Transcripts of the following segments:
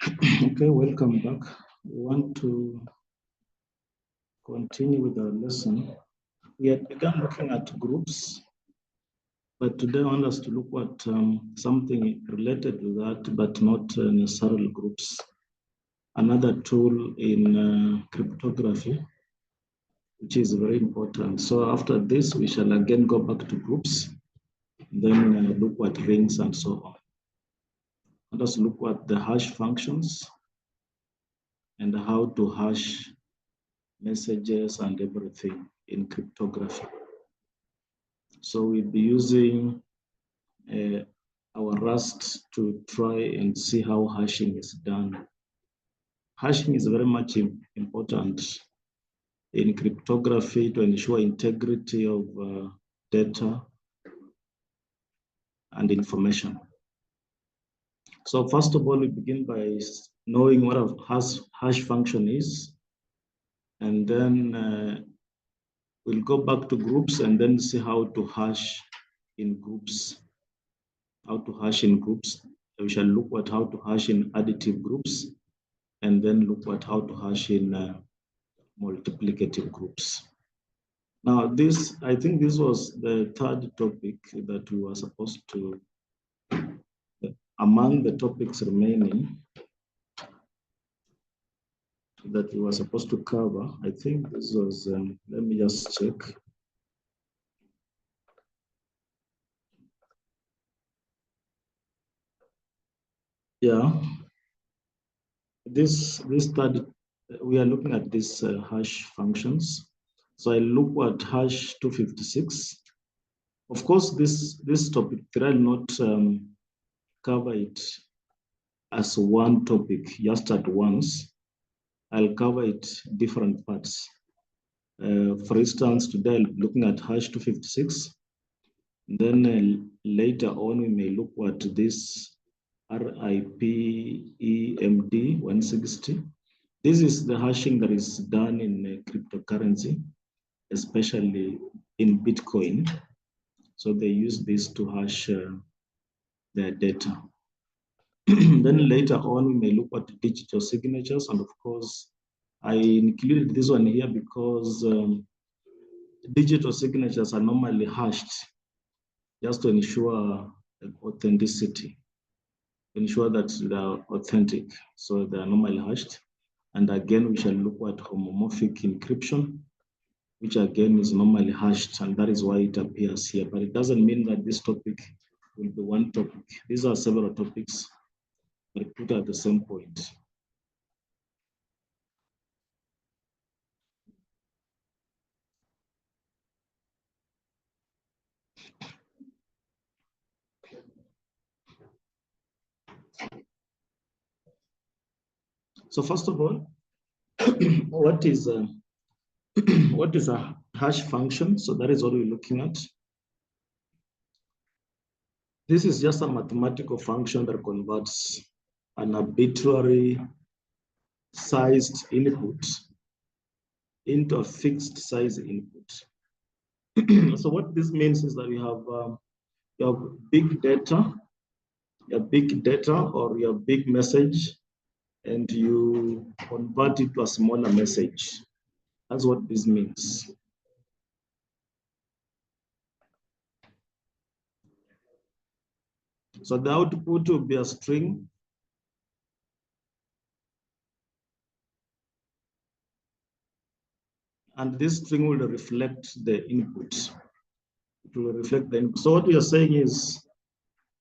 Okay, welcome back. We want to continue with our lesson. We had begun looking at groups, but today I want us to look at something related to that, but not necessarily groups. Another tool in cryptography, which is very important. So after this, we shall again go back to groups, then look at rings and so on. Let us look at the hash functions and how to hash messages and everything in cryptography. So we'll be using our Rust to try and see how hashing is done. Hashing is very much important in cryptography to ensure integrity of data and information. So first of all, we begin by knowing what a hash function is, and then we'll go back to groups and then see how to hash in groups. How to hash in groups. We shall look at how to hash in additive groups, and then look at how to hash in multiplicative groups. Now, I think this was the third topic that we were supposed to, among the topics remaining, that we were supposed to cover. I think this was, let me just check. Yeah, this third, we are looking at these hash functions. So I look at hash 256. Of course, this topic, I'll not cover it as one topic just at once. I'll cover it different parts. For instance, today I'm looking at hash 256. Then later on, we may look at this RIPEMD 160. This is the hashing that is done in cryptocurrency, especially in Bitcoin. So they use this to hash their data. Then later on, we may look at digital signatures. And of course, I included this one here because digital signatures are normally hashed just to ensure authenticity, ensure that they are authentic. So they are normally hashed. And again, we shall look at homomorphic encryption, which again is normally hashed, and that is why it appears here. But it doesn't mean that this topic will be one topic. These are several topics, but put at the same point. So first of all, what is a hash function? So that is what we're looking at. This is just a mathematical function that converts an arbitrary sized input into a fixed size input. So what this means is that you have big data, your big data or your big message, and you convert it to a smaller message. That's what this means. So the output will be a string. And this string will reflect the input. It will reflect the input. So what we are saying is,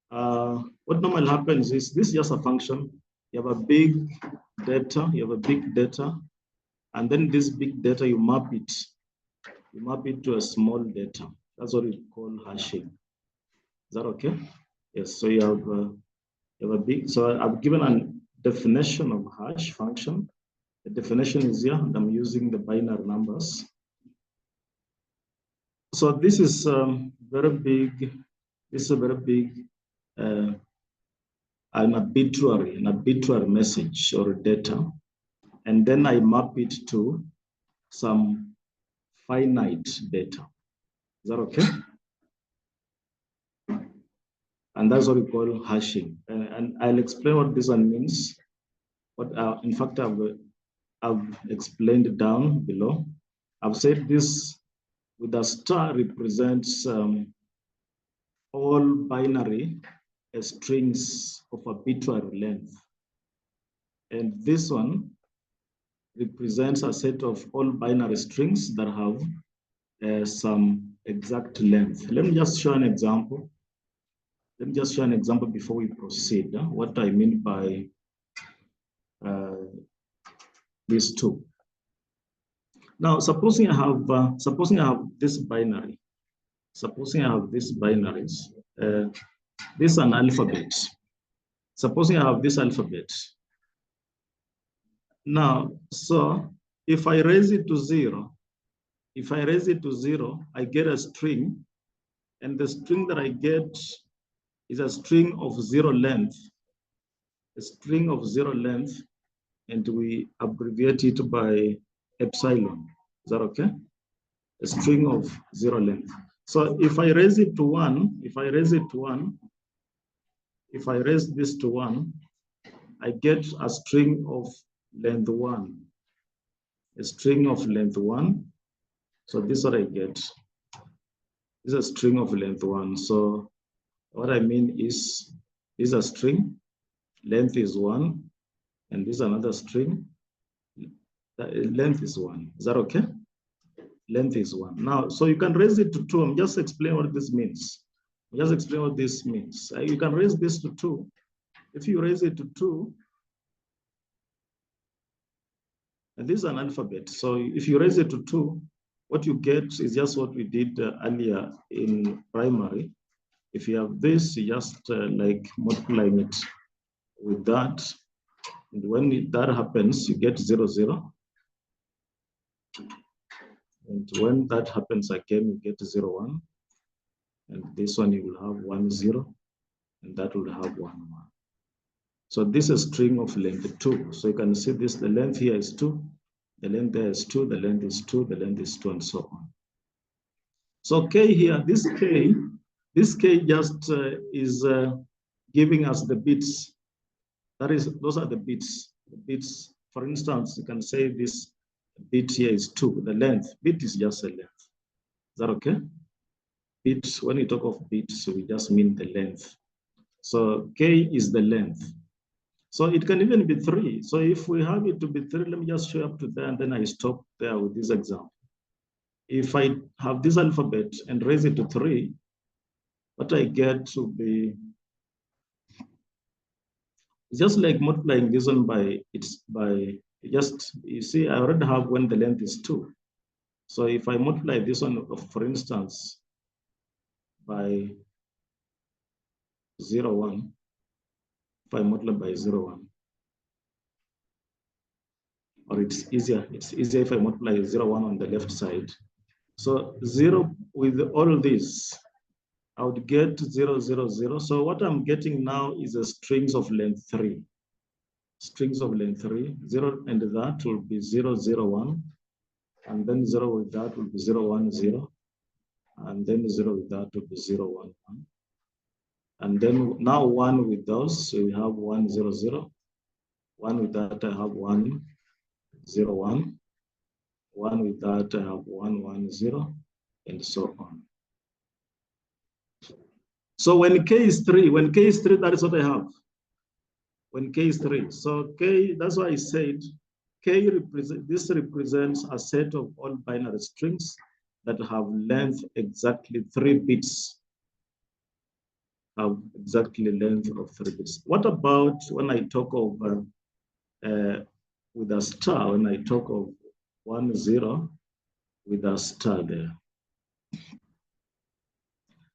what normally happens is this is just a function. You have a big data, and then this big data, you map it to a small data. That's what we call hashing. Is that okay? Yes, so you have a big, so I've given a definition of hash function. The definition is here, and I'm using the binary numbers. So this is very big. This is a very big an arbitrary message or data, and then I map it to some finite data. Is that okay? And that's what we call hashing. And I'll explain what this one means what in fact I've explained down below. I've said this with a star represents all binary strings of arbitrary length. And this one represents a set of all binary strings that have some exact length. Let me just show an example. Let me just show an example before we proceed. What I mean by these two. Now, supposing I have this binary. Supposing I have these binaries. This is an alphabet. Supposing I have this alphabet. Now, so if I raise it to 0, I get a string, and the string that I get is a string of 0 length, a string of 0 length, and we abbreviate it by epsilon. Is that okay? A string of 0 length. So if I raise it to 1, if I raise this to 1, I get a string of length 1. A string of length 1. So this is what I get. This is a string of length 1. So what I mean is, this is a string, length is 1, and this is another string, length is 1. Is that okay? Length is 1. Now, so you can raise it to 2. I'm just explaining what this means. Just explain what this means. You can raise this to 2. If you raise it to 2, and this is an alphabet. So if you raise it to 2, what you get is just what we did earlier in primary. If you have this, you just like multiplying it with that. And when that happens, you get 0, 0. And when that happens again, you get 0, 1. And this one you will have 1, 0. And that will have 1, 1. So this is a string of length 2. So you can see this, the length here is 2. The length there is 2, the length is 2, the length is 2, and so on. So K here, this K just is giving us the bits. That is, those are the bits. The bits, for instance, you can say this bit here is 2. The length, bit is just a length. Is that okay? Bit, when we talk of bits, we just mean the length. So K is the length. So it can even be 3. So if we have it to be 3, let me just show up to there, and then I stop there with this example. If I have this alphabet and raise it to 3, what I get to be just like multiplying this one by you see, I already have when the length is 2. So if I multiply this one, for instance, by 0, 1, if I multiply by 0, 1, or it's easier if I multiply 0, 1 on the left side. So 0 with all this, I would get 0, 0, 0. So what I'm getting now is a strings of length 3. Strings of length 3, 0, and that will be 0, 0, 1. And then 0 with that will be 0, 1, 0. And then 0 with that will be 0, 1, 1. And then now 1 with those, so we have 1, 0, 0. 1 with that, I have 1, 0, 1. 1 with that, I have 1, 1, 0, and so on. So when K is 3, that is what I have. When K is 3. So K, that's why I said K represents a set of all binary strings that have length exactly 3 bits. Have exactly length of 3 bits. What about when I talk of with a star, when I talk of 1, 0 with a star there?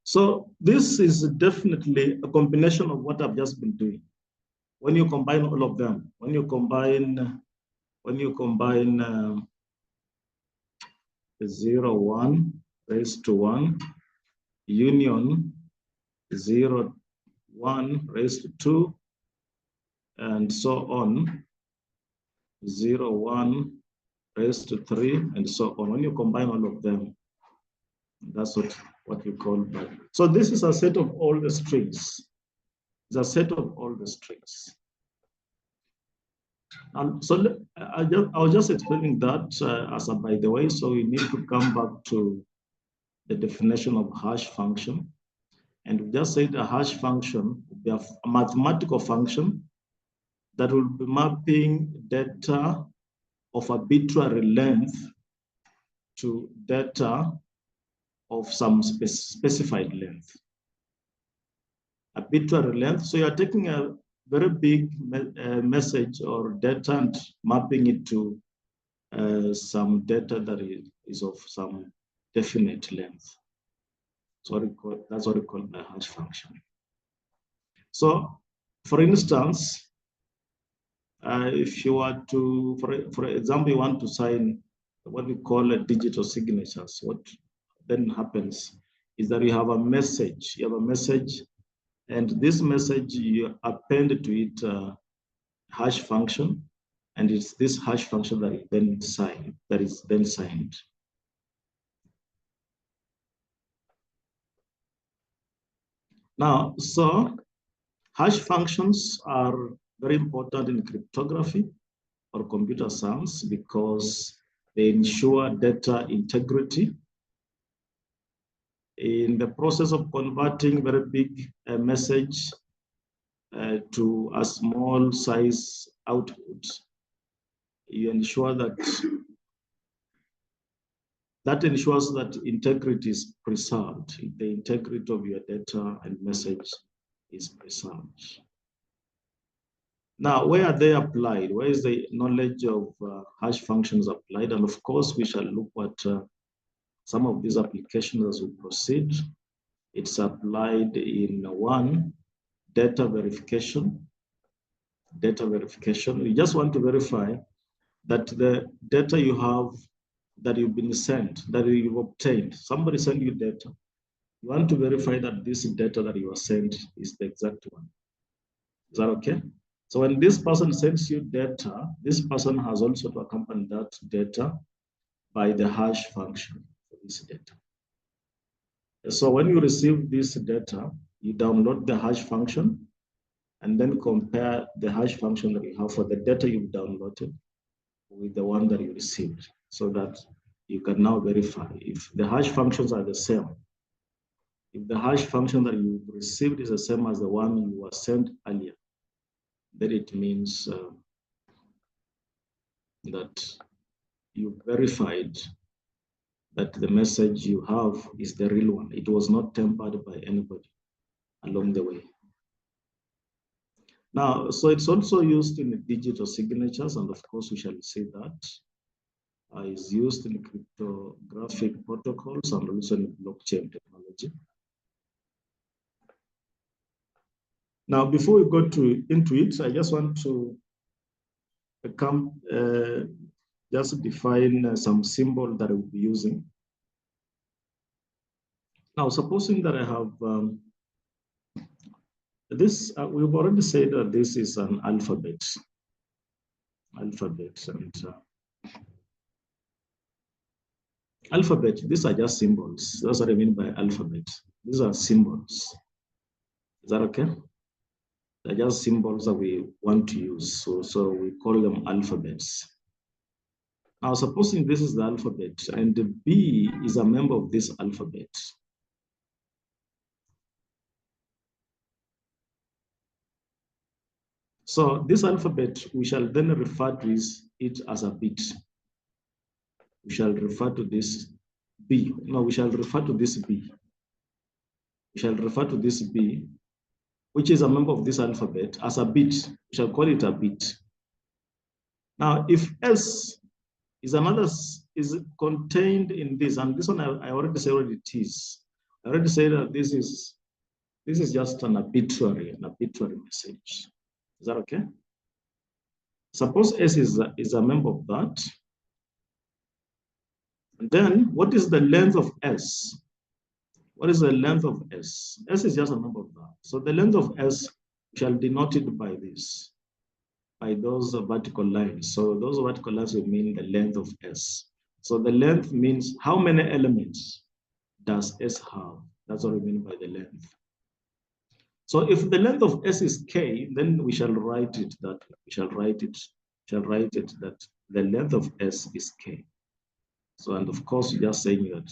So this is definitely a combination of what I've just been doing. When you combine all of them, when you combine 0, 1 raised to 1, union 0, 1 raised to 2, and so on, 0, 1 raised to 3, and so on. When you combine all of them, that's what we call that. So this is a set of all the strings. It's a set of all the strings. I was just explaining that as a by the way, so we need to come back to the definition of hash function. And we just said a hash function will be a mathematical function that will be mapping data of arbitrary length to data of some specified length. Arbitrary length. So you're taking a very big message or data and mapping it to some data that is of some definite length. So that's what we call the hash function. So, for instance, if you are to, for example, you want to sign what we call a digital signatures, what then happens is that you have a message. You have a message, and this message you append to it a hash function, and it's this hash function that is then signed. Now, so hash functions are very important in cryptography or computer science because they ensure data integrity. In the process of converting very big message to a small size output, you ensure that ensures that integrity is preserved. The integrity of your data and message is preserved. Now, where are they applied? Where is the knowledge of hash functions applied? And of course, we shall look at some of these applications as we proceed. It's applied in one, data verification. Data verification, we just want to verify that the data you have, that you've been sent, that you've obtained, somebody sent you data. You want to verify that this data that you are sent is the exact one. Is that okay? So when this person sends you data, this person has also to accompany that data by the hash function for this data. So when you receive this data, you download the hash function and then compare the hash function that you have for the data you've downloaded with the one that you received, so that you can now verify if the hash functions are the same. If the hash function that you received is the same as the one you were sent earlier, then it means that you verified that the message you have is the real one. It was not tampered by anybody along the way. Now, so it's also used in digital signatures, and of course we shall see that is used in cryptographic protocols and also in blockchain technology. Now, before we go into it, I just want to just define some symbol that I will be using. Now, supposing that I have this, we've already said that this is an alphabet. Alphabet, these are just symbols. That's what I mean by alphabet. These are symbols. Is that okay? They're just symbols that we want to use. So we call them alphabets. Now, supposing this is the alphabet and the B is a member of this alphabet. So this alphabet, we shall then refer to it as a bit. We shall refer to this B. No, we shall refer to this B. We shall refer to this B, which is a member of this alphabet, as a bit. We shall call it a bit. Now, if S is contained in this, and this one I already said what it is. I already said that this is just an arbitrary message. Is that okay? Suppose S is a member of that. And then what is the length of S? What is the length of S? S is just a member of that. So the length of S shall denote it by this, by those vertical lines. So those vertical lines will mean the length of S. So the length means how many elements does S have? That's what we mean by the length. So if the length of S is K, then we shall write it that way. We shall write it shall write it that the length of S is K. So, and of course, you're just saying that,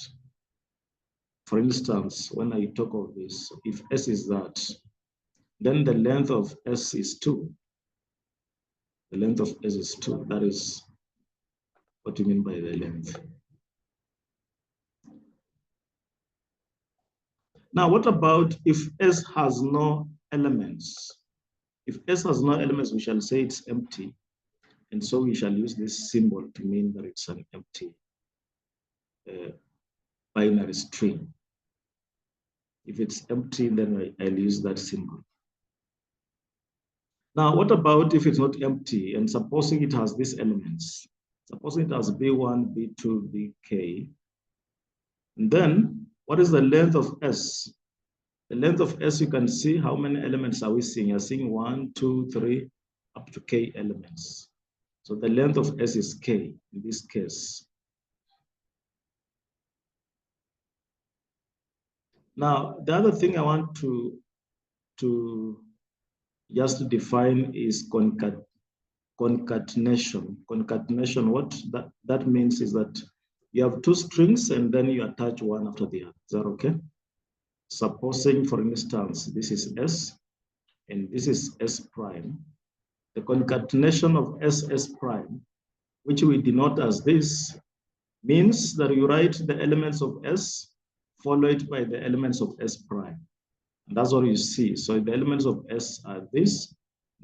for instance, when I talk of this, if S is that, then the length of S is 2. The length of S is 2. That is what you mean by the length. Now, what about if S has no elements? If S has no elements, we shall say it's empty. And so we shall use this symbol to mean that it's an empty binary string. If it's empty, then I'll use that symbol. Now, what about if it's not empty and supposing it has these elements? Supposing it has B1, B2, Bk. And then what is the length of S? The length of S, you can see how many elements are we seeing? You're seeing 1, 2, 3, up to K elements. So the length of S is K in this case. Now, the other thing I want to just define is concatenation. Concatenation, what that means is that you have two strings and then you attach one after the other. Is that okay? Supposing, for instance, this is S and this is S prime. The concatenation of SS prime, which we denote as this, means that you write the elements of S followed by the elements of S prime. And that's what you see. So the elements of S are this,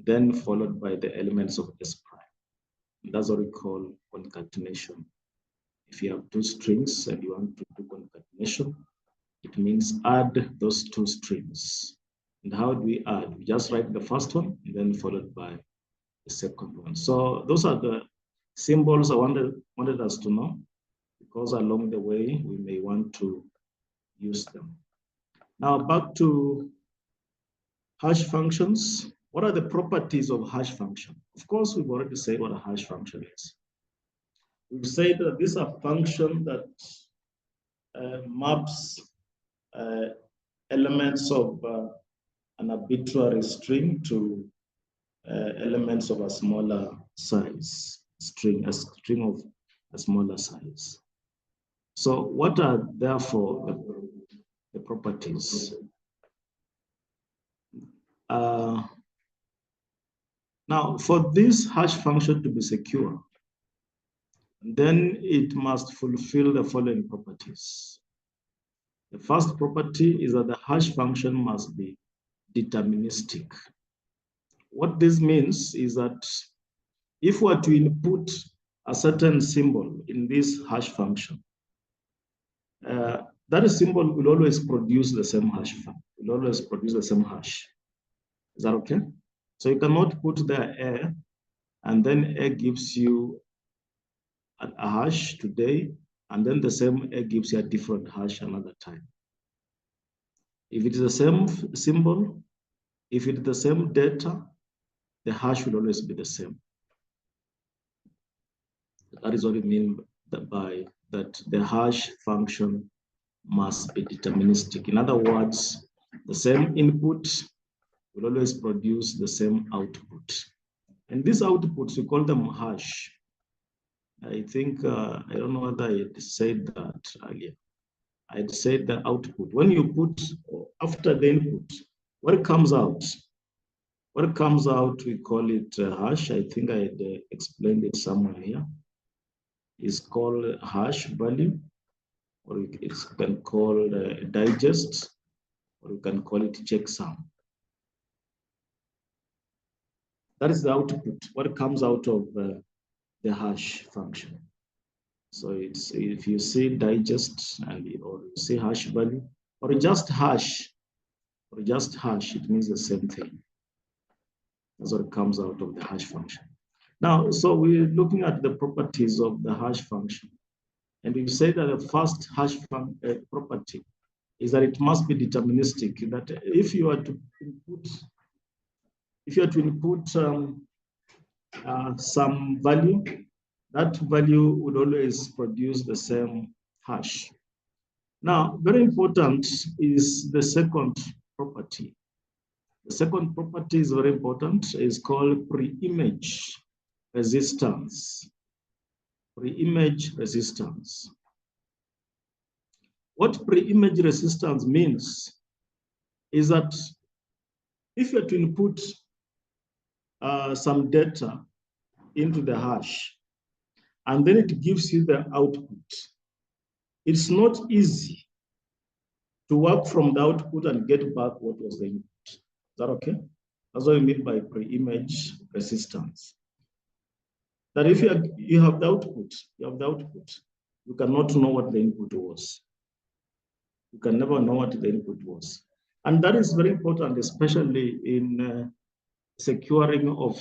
then followed by the elements of S prime. And that's what we call concatenation. If you have two strings and you want to do concatenation, it means add those two strings. And how do we add? We just write the first one and then followed by the second one. So those are the symbols I wanted us to know, because along the way we may want to use them. Now back to hash functions. What are the properties of hash function? Of course, we've already said what a hash function is. We've said that these are functions that maps elements of an arbitrary string to elements of a smaller size, a string of a smaller size. So what are therefore the properties? Now, for this hash function to be secure, then it must fulfill the following properties. The first property is that the hash function must be deterministic. What this means is that if we are to input a certain symbol in this hash function, that symbol will always produce the same hash. Will always produce the same hash. Is that okay? So you cannot put there A, and then A gives you a hash today, and then the same A gives you a different hash another time. If it is the same symbol, if it is the same data, the hash will always be the same. That is what we mean by that the hash function must be deterministic. In other words, the same input will always produce the same output. And these outputs, we call them hash. I think, I don't know whether I had said that earlier. I had said the output. When you put, after the input, what comes out? What comes out, we call it hash. I think I had explained it somewhere here. It's called hash value, or it can call digest, or you can call it checksum. That is the output, what comes out of the hash function. So it's, if you see digest and or you see hash value, or just hash, it means the same thing. That's what comes out of the hash function. Now, so we're looking at the properties of the hash function. And we say that the first hash property is that it must be deterministic, that if you are to input, some value, that value would always produce the same hash. Now, very important is the second property. The second property is very important, is called pre-image. resistance. Pre-image resistance. What pre-image resistance means is that if you're to input some data into the hash, and then it gives you the output, it's not easy to work from the output and get back what was the input. Is that okay? That's what we mean by pre-image resistance. That if you have the output, you cannot know what the input was. You can never know what the input was. And that is very important, especially in securing of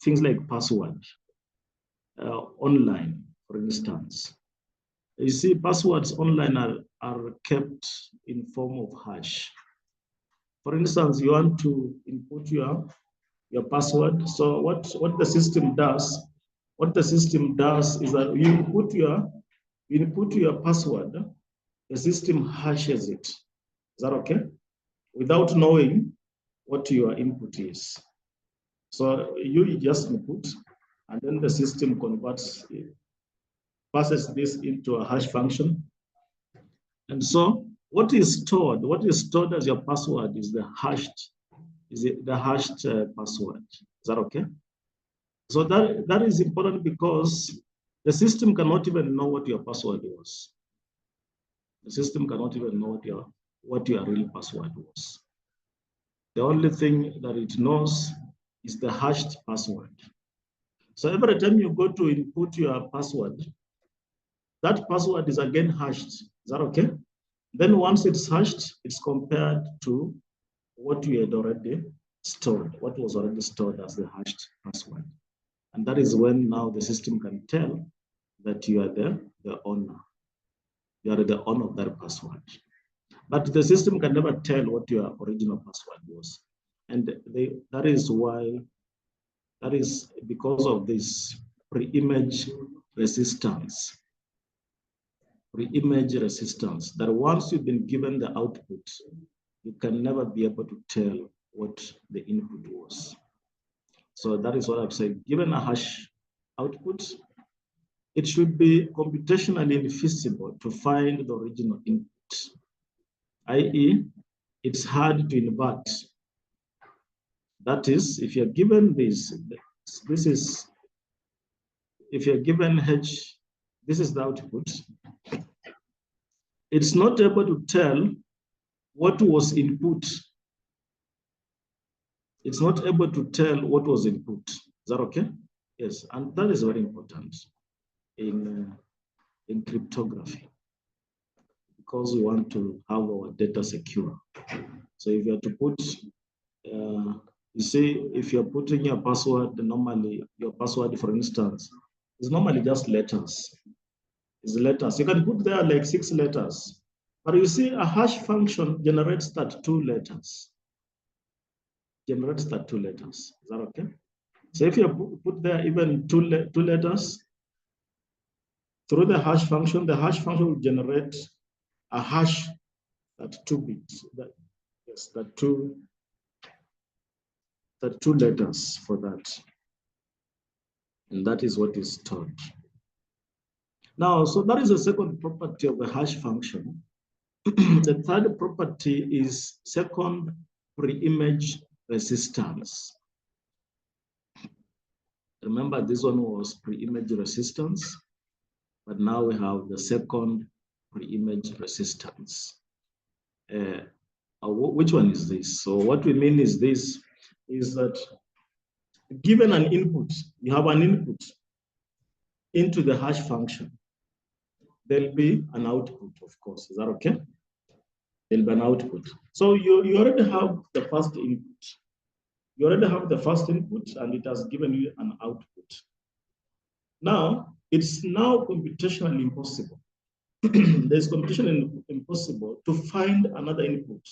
things like password online, for instance. You see, passwords online are kept in form of hash. For instance, you want to input your password. So what the system does, is that you input your password, the system hashes it. Is that okay? Without knowing what your input is. So you just input, and then the system passes this into a hash function. And so what is stored as your password is the hashed password. Is that okay? So that is important because the system cannot even know what your password was. The system cannot even know what your real password was. The only thing that it knows is the hashed password. So every time you go to input your password, that password is again hashed. Is that okay? Then once it's hashed, it's compared to what you had already stored, what was already stored as the hashed password. And that is when now the system can tell that you are the owner. You are the owner of that password. But the system can never tell what your original password was. And that is because of this pre-image resistance. Pre-image resistance, that once you've been given the output, you can never be able to tell what the input was. So that is what I've said. Given a hash output, it should be computationally infeasible to find the original input, i.e., it's hard to invert. That is, if you're given if you're given H, this is the output, it's not able to tell what was input. It's not able to tell what was input. Is that okay? Yes, and that is very important in cryptography because we want to have our data secure. So if you have to put, you see, if you're putting your password, normally your password, for instance, is normally just letters. It's letters. You can put there like 6 letters. But you see, a hash function generates that 2 letters. Is that okay? So if you put there even two letters through the hash function will generate a hash at 2 bits. That two letters for that. And that is what is stored. Now, so that is the second property of the hash function. The third property is second pre-image resistance. Remember, this one was pre-image resistance, but now we have the second pre-image resistance. Which one is this? So what we mean is this, is that given an input, you have an input into the hash function, there'll be an output, of course. Is that okay? There'll be an output. So you already have the first input. You already have the first input and it has given you an output. Now, it's now computationally impossible. There's computationally impossible to find another input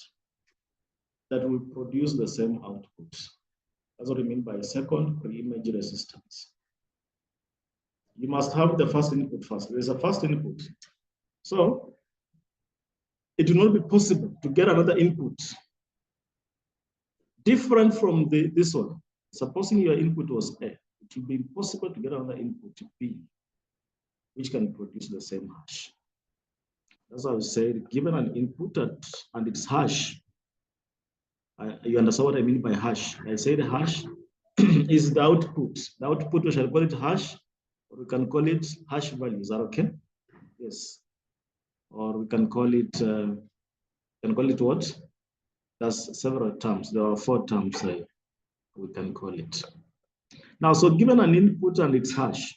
that will produce the same output. That's what I mean by second pre-image resistance. You must have the first input first. There's a first input. So it will not be possible to get another input different from this one. Supposing your input was A, it will be impossible to get another input P, which can produce the same hash. That's why I said, given an input and its hash, you understand what I mean by hash. I said hash is the output. The output, we shall call it hash, or we can call it hash value. Is that okay? Yes. Or we can call it what? That's several terms. There are 4 terms we can call it. Now, so given an input and its hash,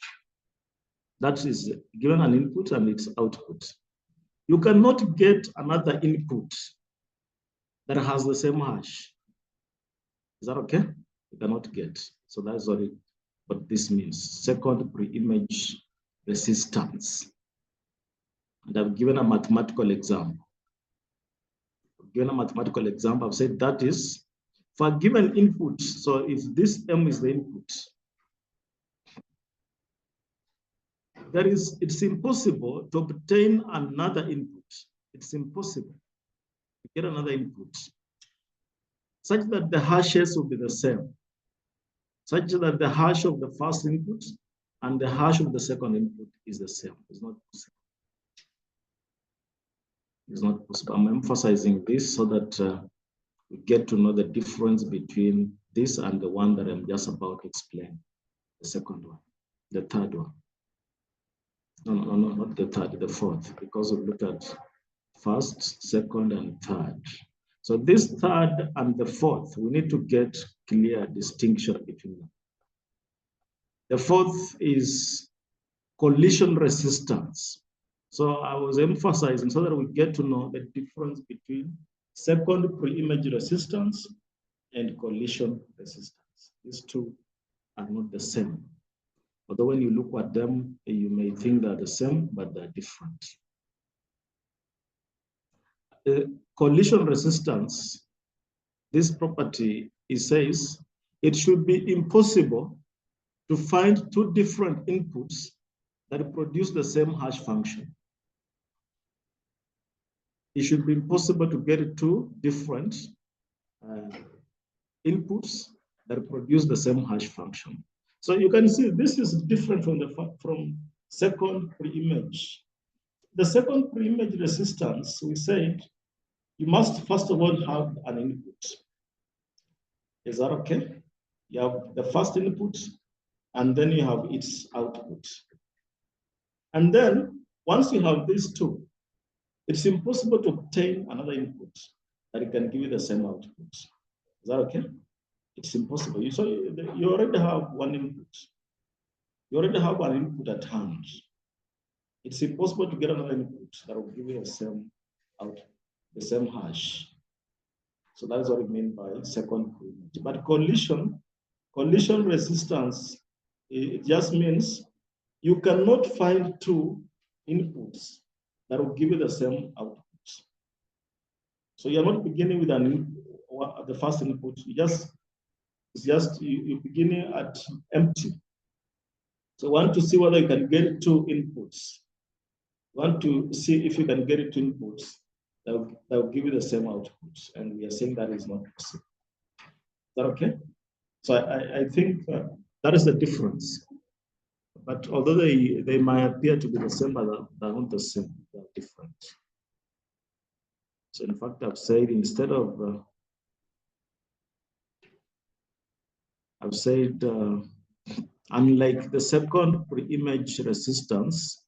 that is given an input and its output, you cannot get another input that has the same hash. Is that okay? You cannot get. So that's what this means. Second pre-image resistance. And I've given a mathematical example. I've said that is for a given input. So if this M is the input, it's impossible to obtain another input. It's impossible to get another input such that the hashes will be the same, such that the hash of the first input and the hash of the second input is the same. It's not possible. It's not possible. I'm emphasizing this so that we get to know the difference between this and the one that I'm just about to explain, the second one, the third one. No, not the third, the fourth, because we looked at first, second, and third. So this third and the fourth, we need to get clear distinction between them. The fourth is collision resistance. So I was emphasizing so that we get to know the difference between second pre-image resistance and collision resistance. These two are not the same. Although when you look at them, you may think they're the same, but they're different. Collision resistance, this property, it says it should be impossible to find 2 different inputs that produce the same hash function. It should be impossible to get 2 different inputs that produce the same hash function. So you can see this is different from second pre-image. The second pre-image resistance, we said, you must first of all have an input. Is that okay? You have the first input, and then you have its output. And then once you have these 2, it's impossible to obtain another input that can give you the same output. Is that okay? It's impossible. You already have one input. You already have an input at hand. It's impossible to get another input that will give you the same output, the same hash. So that's what we mean by second pre-image. But collision resistance, it just means you cannot find 2 inputs that will give you the same output. So you're not beginning with the first input. You're beginning at empty. So you want to see whether you can get 2 inputs. You want to see if you can get 2 inputs that will give you the same output. And we are saying that is not possible. Is that okay? So I think that is the difference. But although they might appear to be the same, but they're not the same. They're different. So in fact, I've said instead of unlike the second pre-image resistance,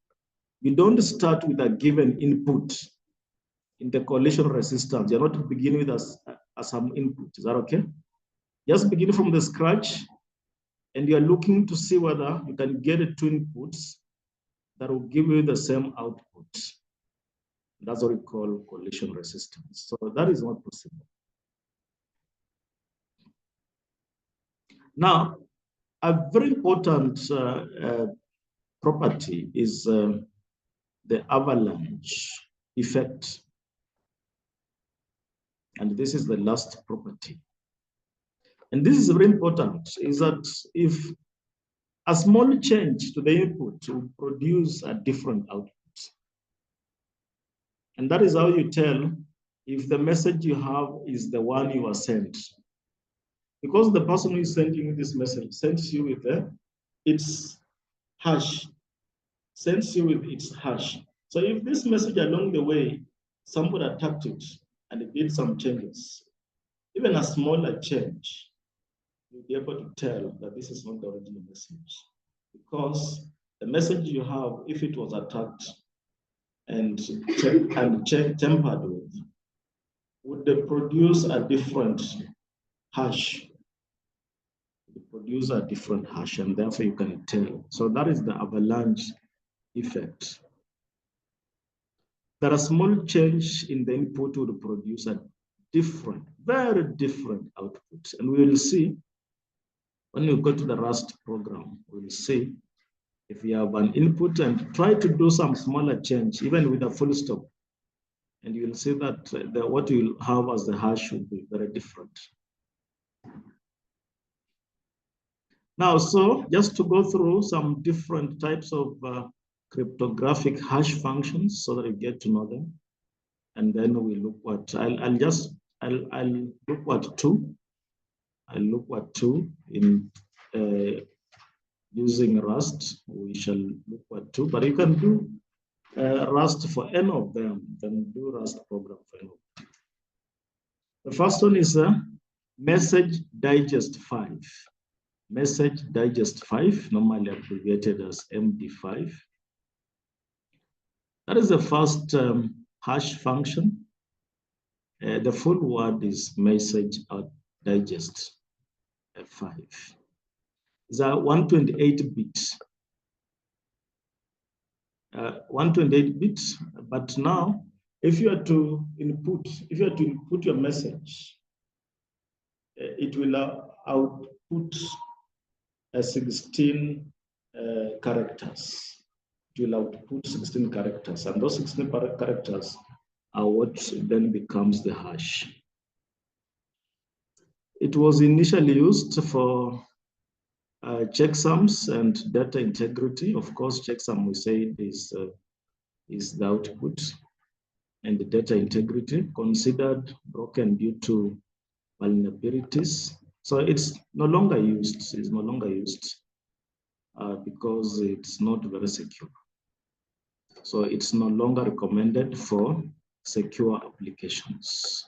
you don't start with a given input in the collision resistance. You're not beginning with some input. Is that okay? Just begin from the scratch, and you're looking to see whether you can get 2 inputs that will give you the same output. That's what we call collision resistance. So that is not possible. Now, a very important property is the avalanche effect. And this is the last property. And this is very important, is that if a small change to the input will produce a different output. And that is how you tell if the message you have is the one you are sent. Because the person who is sending you this message sends you with its hash, sends you with its hash. So if this message along the way, somebody attacked it and it did some changes, even a smaller change, you'll be able to tell that this is not the original message. Because the message you have, if it was attacked and tampered with, would they produce a different hash? Produce a different hash, and therefore you can tell. So that is the avalanche effect. That a small change in the input would produce a different, very different output. And we will see when we go to the Rust program, we will see if you have an input and try to do some smaller change, even with a full stop, and you will see that what you will have as the hash will be very different. Now, so just to go through some different types of cryptographic hash functions so that you get to know them. And then we look what, I'll look what two. I'll look what two in using Rust. We shall look what two, but you can do Rust for any of them, then do Rust program for any of them. The first one is a message digest 5. Message digest 5, normally abbreviated as MD5. That is the first hash function. The full word is message digest 5. It's a 128 bits. 128 bits, but now if you are to input your message, it will output 16 characters. It will output 16 characters, and those 16 characters are what then becomes the hash. It was initially used for checksums and data integrity. Of course, checksum, we say, is the output, and the data integrity considered broken due to vulnerabilities. So it's no longer used. It's no longer used because it's not very secure. So it's no longer recommended for secure applications.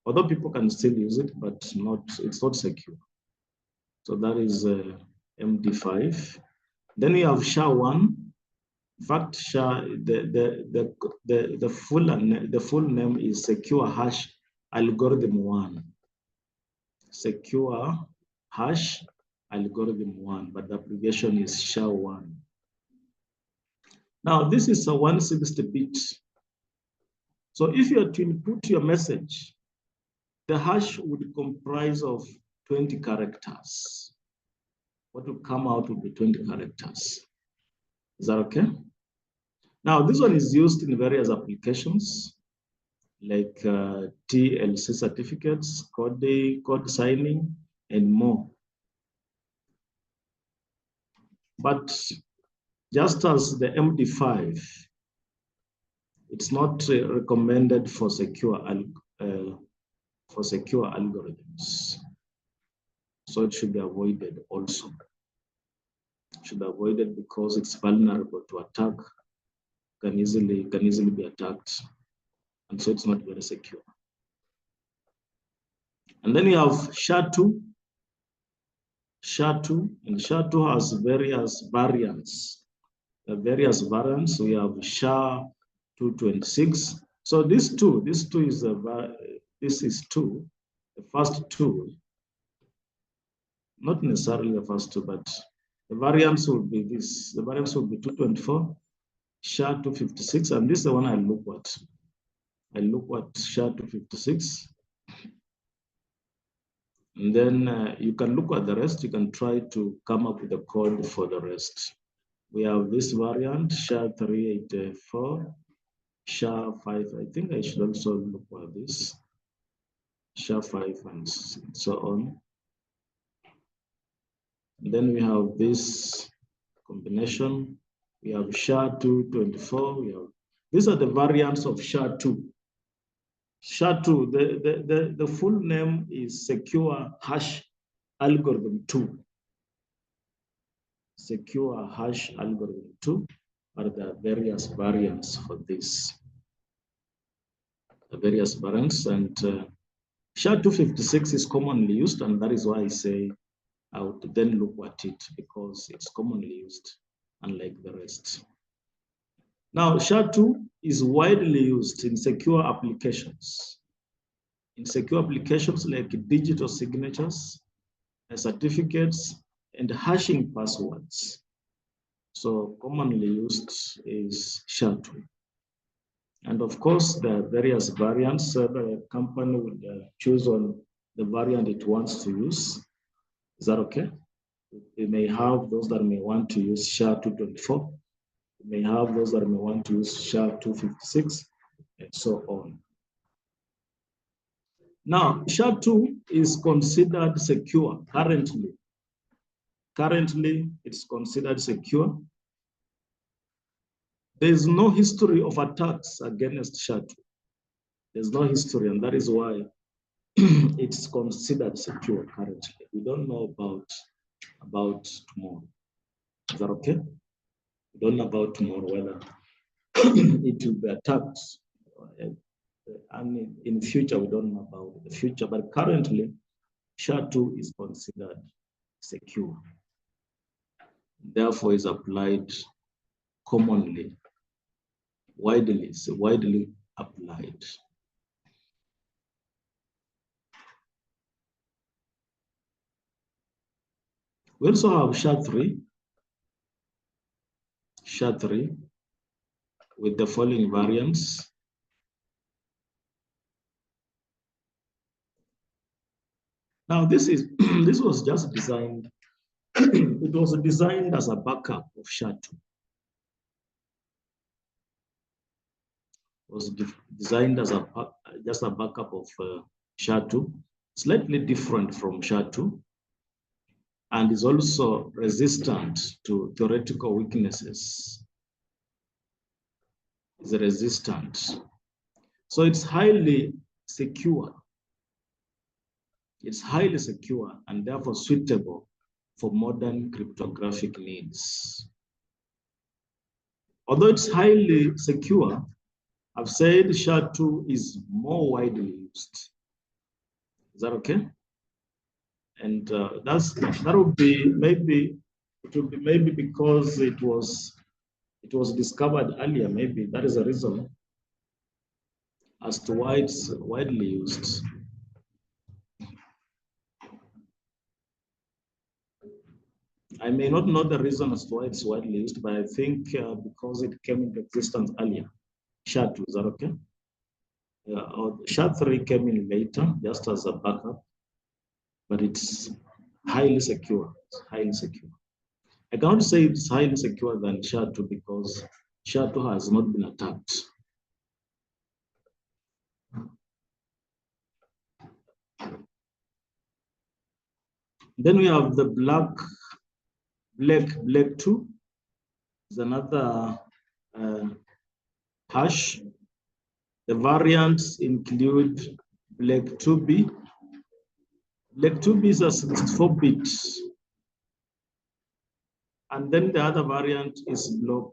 Although people can still use it, but it's not secure. So that is MD5. Then we have SHA-1. In fact, SHA, the full name is Secure Hash Algorithm 1. Secure Hash Algorithm 1, but the abbreviation is SHA-1. Now, this is a 160-bit. So if you are to input your message, the hash would comprise of 20 characters. What will come out will be 20 characters. Is that okay? Now, this one is used in various applications like TLC certificates, code signing, and more. But just as the MD5, it's not recommended for secure algorithms. So it should be avoided also. It should be avoided because it's vulnerable to attack, can easily be attacked, and so it's not very secure. And then you have SHA-2. SHA-2, and SHA-2 has various variants. We have SHA-226. So this is two. The first two, not necessarily the first two, but the variants will be this. The variants will be 224, SHA-256, and this is the one I look at. I look at SHA-256. And then you can look at the rest. You can try to come up with a code for the rest. We have this variant, SHA-384, SHA-5. I think I should also look at this, SHA-5 and so on. And then we have this combination. We have SHA-224. These are the variants of SHA-2. SHA-2, the full name is Secure Hash Algorithm 2. secure hash algorithm 2, are the various variants for this. The various variants, and SHA-256 is commonly used, and that is why I say I would then look at it because it's commonly used, unlike the rest. Now, SHA-2 is widely used in secure applications. In secure applications like digital signatures, certificates, and hashing passwords. So commonly used is SHA-2. And of course, the various variants, the company would choose on the variant it wants to use. Is that okay? We may have those that may want to use SHA-224. We may have those that may want to use SHA-256, and so on. Now, SHA-2 is considered secure currently. Currently, it's considered secure. There is no history of attacks against SHA-2. There's no history, and that is why it's considered secure currently. We don't know about tomorrow. Is that okay? We don't know about tomorrow whether it will be attacked. And in future, we don't know about the future, but currently, SHA-2 is considered secure. Therefore, is applied commonly, widely applied. We also have SHA-3 with the following variants. Now, this was just designed. It was designed as a backup of SHA-2. It was designed as just a backup of SHA-2, slightly different from SHA-2, and is also resistant to theoretical weaknesses. It's resistant. So it's highly secure. It's highly secure and therefore suitable for modern cryptographic needs. Although it's highly secure, I've said SHA-2 is more widely used. Is that okay? And that would be maybe because it was discovered earlier. Maybe that is a reason as to why it's widely used. I may not know the reason as to why it's widely used, but I think because it came into existence earlier. SHA-2, is that okay? SHA-3 came in later, just as a backup, but it's highly secure. It's highly secure. I cannot say it's highly secure than SHA-2 because SHA-2 has not been attacked. Then we have the black 2 is another hash. The variants include black 2B. Black 2B is a 64-bit. And then the other variant is black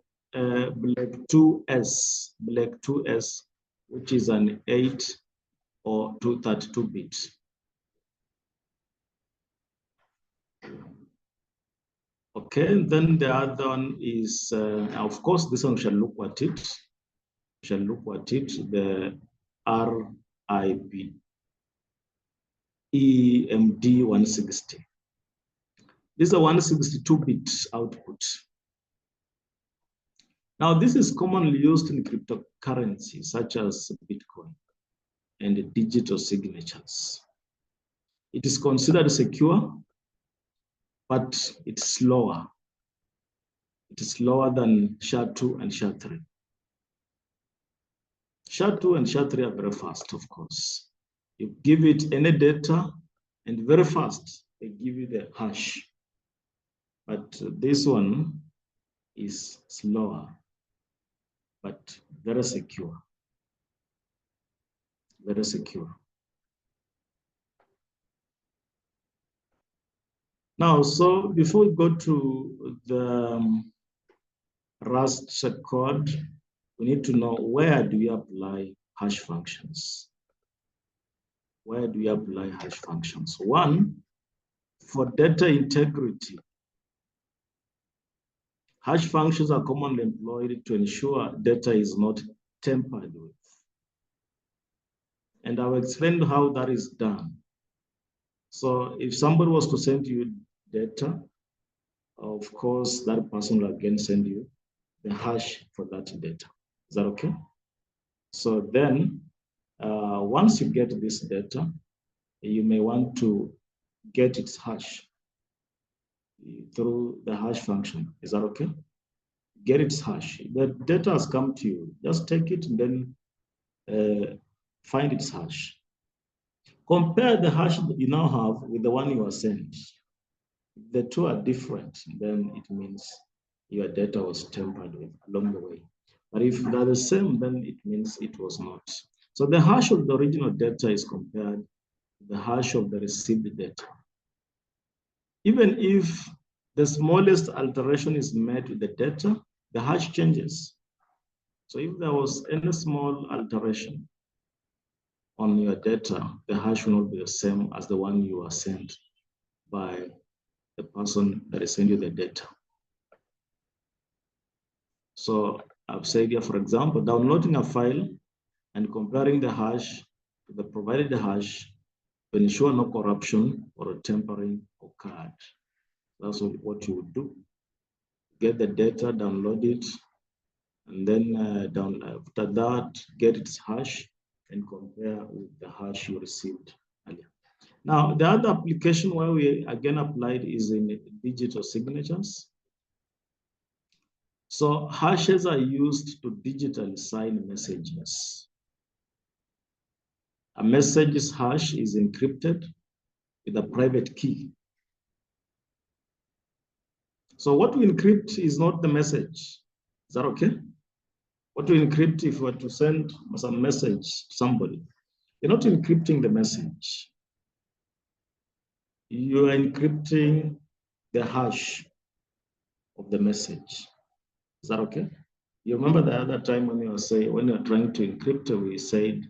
2S, which is an 8 or 232-bit. Okay, and then the other one is, of course, this one we shall look at it. We shall look at it, the RIP, EMD 160. This is a 162-bit output. Now, this is commonly used in cryptocurrency, such as Bitcoin and digital signatures. It is considered secure, but it's slower. It is slower than SHA-2 and SHA-3. SHA-2 and SHA-3 are very fast, of course. You give it any data, and very fast, they give you the hash. But this one is slower, but very secure. Very secure. Now, so before we go to the Rust code, we need to know where do we apply hash functions? Where do we apply hash functions? One, for data integrity, hash functions are commonly employed to ensure data is not tampered with. And I'll explain how that is done. So if somebody was to send you data, of course, that person will again send you the hash for that data. Is that okay? So then, once you get this data, you may want to get its hash through the hash function. Is that okay? Get its hash. The data has come to you. Just take it and then find its hash. Compare the hash that you now have with the one you were sent. If the two are different, then it means your data was tampered with along the way. But if they're the same, then it means it was not. So the hash of the original data is compared to the hash of the received data. Even if the smallest alteration is made with the data, the hash changes. So if there was any small alteration on your data, the hash will not be the same as the one you are sent by the person that is sending you the data. So I've said here, for example, downloading a file and comparing the hash to the provided hash to ensure no corruption or tampering occurred. That's what you would do. Get the data, download it, and then after that, get its hash and compare with the hash you received earlier. Now, the other application where we again applied is in digital signatures. So hashes are used to digitally sign messages. A message's hash is encrypted with a private key. So what we encrypt is not the message. Is that okay? What we encrypt, if we were to send some message to somebody, you're not encrypting the message. You are encrypting the hash of the message. Is that okay? You remember the other time when you were trying to encrypt, we said,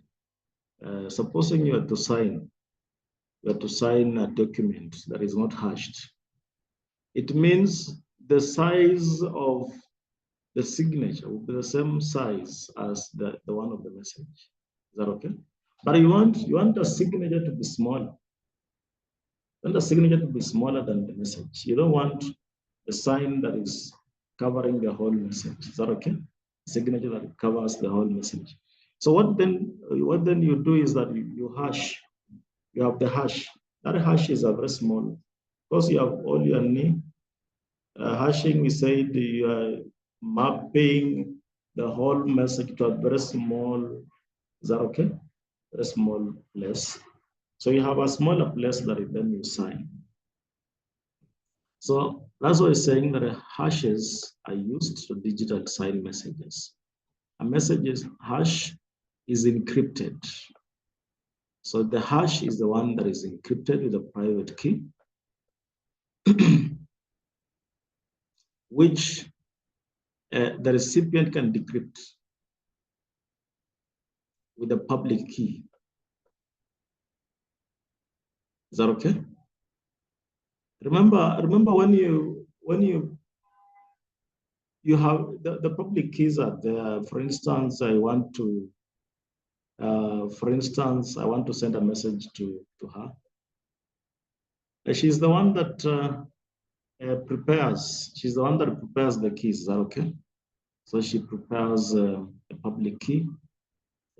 supposing you are to sign a document that is not hashed. It means the size of the signature will be the same size as the one of the message. Is that okay? But you want the signature to be smaller. You want the signature to be smaller than the message. You don't want the sign that is covering the whole message. Is that okay? Signature that covers the whole message. So what then you do is that you hash. You have the hash. That hash is a very small, because you have all your name. Hashing, we said you are mapping the whole message to a very small, is that okay? Very small place. So you have a smaller place that then you sign. So that's why I'm saying that hashes are used to digital sign messages. A message's hash is encrypted. So the hash is the one that is encrypted with a private key, which the recipient can decrypt with a public key. Is that okay? Remember when you have the public keys are there. For instance, I want to send a message to her. She's the one that prepares. She's the one that prepares the keys. Is that okay? So she prepares a public key.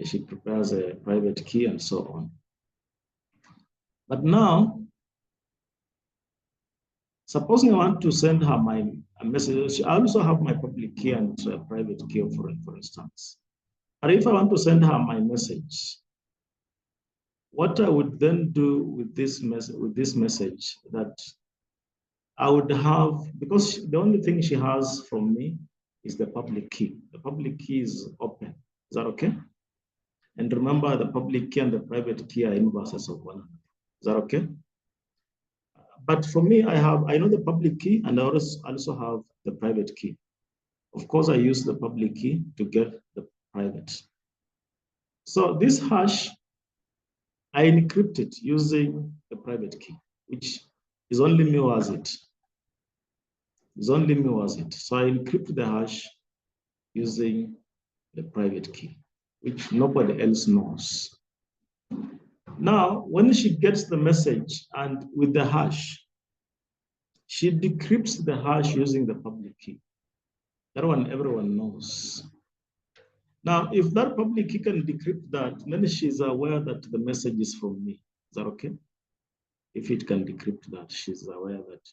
She prepares a private key and so on. But now, supposing I want to send her a message, I also have my public key and private key, for instance. But if I want to send her my message, what I would then do with this message that I would have, because the only thing she has from me is the public key. The public key is open. Is that okay? And remember, the public key and the private key are inverses of one another. Is that okay? but for me, I know the public key and I also have the private key. Of course, I use the public key to get the private. So this hash, I encrypt it using the private key, which is only me who has it. It's only me who has it. So I encrypt the hash using the private key, which nobody else knows. Now, when she gets the message and with the hash, she decrypts the hash using the public key. That one everyone knows. Now, if that public key can decrypt that, then she's aware that the message is from me. Is that okay? If it can decrypt that, she's aware that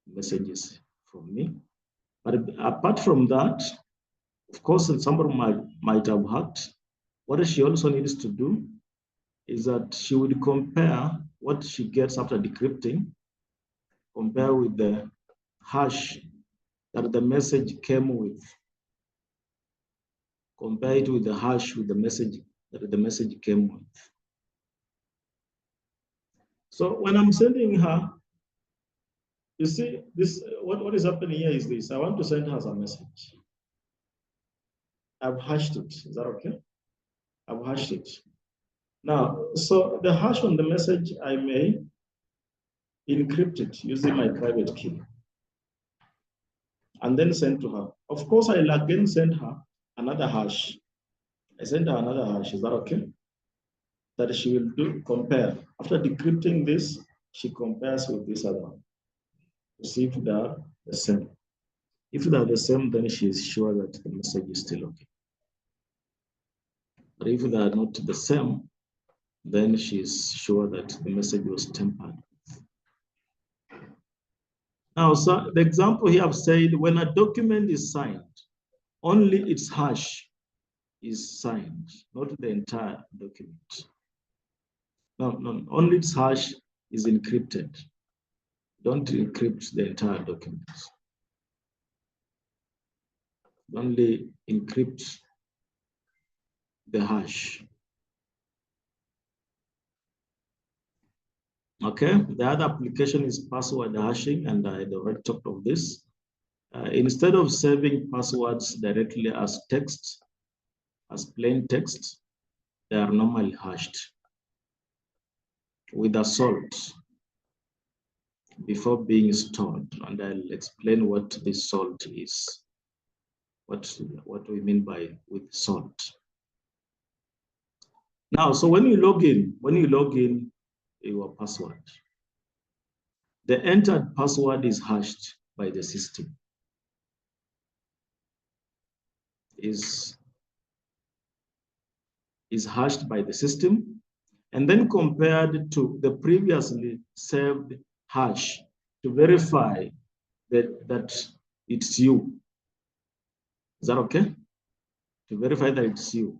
the message is from me. But apart from that, of course, somebody might have hacked. What she also needs to do is that she would compare what she gets after decrypting, compare with the hash that the message came with. Compare it with the hash with the message that the message came with. So when I'm sending her, you see, this what is happening here is this. I want to send her some message. I've hashed it. Is that okay? I've hashed it. Now, so the hash on the message, I may encrypt it using my private key and then send to her. Of course, I'll again send her another hash. I send her another hash. Is that okay? That she will do compare. After decrypting this, she compares with this other one to see if they are the same. If they are the same, then she is sure that the message is still okay. But if they are not the same, then she is sure that the message was tampered. Now, so the example here I've said, when a document is signed, only its hash is signed, not the entire document. No, only its hash is encrypted. Don't encrypt the entire document. Only encrypt the hash. Okay, the other application is password hashing, and I already talked of this. Instead of saving passwords directly as text, as plain text, they are normally hashed with a salt before being stored, and I'll explain what this salt is, what we mean by with salt. Now, so when you log in your password, the entered password is hashed by the system. Is hashed by the system and then compared to the previously saved hash to verify that it's you. Is that okay? To verify that it's you.